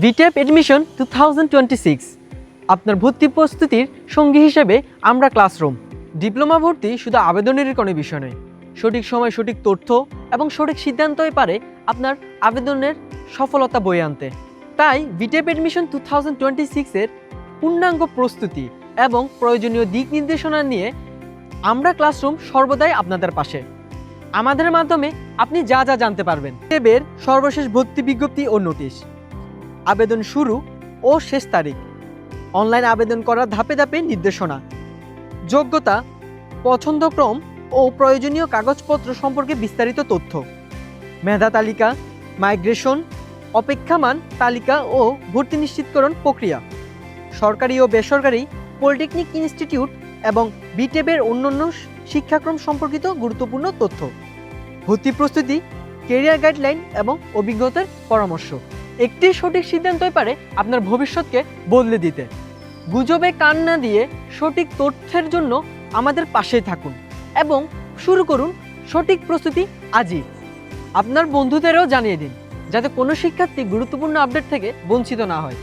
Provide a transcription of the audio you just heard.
ভিটেপ admission 2026 আপনার ভর্তি প্রস্তুতির সঙ্গী হিসেবে আমরা ক্লাসরুম। ডিপ্লোমা ভর্তি শুধু আবেদনেরই কোনো বিষয় নয়, সঠিক সময় সঠিক তথ্য এবং সঠিক সিদ্ধান্তই পারে আপনার আবেদনের সফলতা বয়ে আনতে। তাই ভিটেপ এডমিশন 2026 এর পূর্ণাঙ্গ প্রস্তুতি এবং প্রয়োজনীয় দিক নির্দেশনা নিয়ে আমরা ক্লাসরুম সর্বদাই আপনাদের পাশে। আমাদের মাধ্যমে আপনি যা যা জানতে পারবেন: ভিটেপের সর্বশেষ ভর্তি বিজ্ঞপ্তি ও নোটিশ, আবেদন শুরু ও শেষ তারিখ, অনলাইন আবেদন করার ধাপে ধাপে নির্দেশনা, যোগ্যতা, পছন্দক্রম ও প্রয়োজনীয় কাগজপত্র সম্পর্কে বিস্তারিত তথ্য, মেধা তালিকা, মাইগ্রেশন, অপেক্ষামান তালিকা ও ভর্তি নিশ্চিতকরণ প্রক্রিয়া, সরকারি ও বেসরকারি পলিটেকনিক ইনস্টিটিউট এবং বিটেপের অন্যান্য শিক্ষাক্রম সম্পর্কিত গুরুত্বপূর্ণ তথ্য, ভর্তি প্রস্তুতি, কেরিয়ার গাইডলাইন এবং অভিজ্ঞতার পরামর্শ। একটি সঠিক সিদ্ধান্তই পারে আপনার ভবিষ্যৎকে বদলে দিতে। গুজবে কান না দিয়ে সঠিক তথ্যের জন্য আমাদের পাশেই থাকুন এবং শুরু করুন সঠিক প্রস্তুতি আজই। আপনার বন্ধুদেরও জানিয়ে দিন, যাতে কোনো শিক্ষার্থী গুরুত্বপূর্ণ আপডেট থেকে বঞ্চিত না হয়।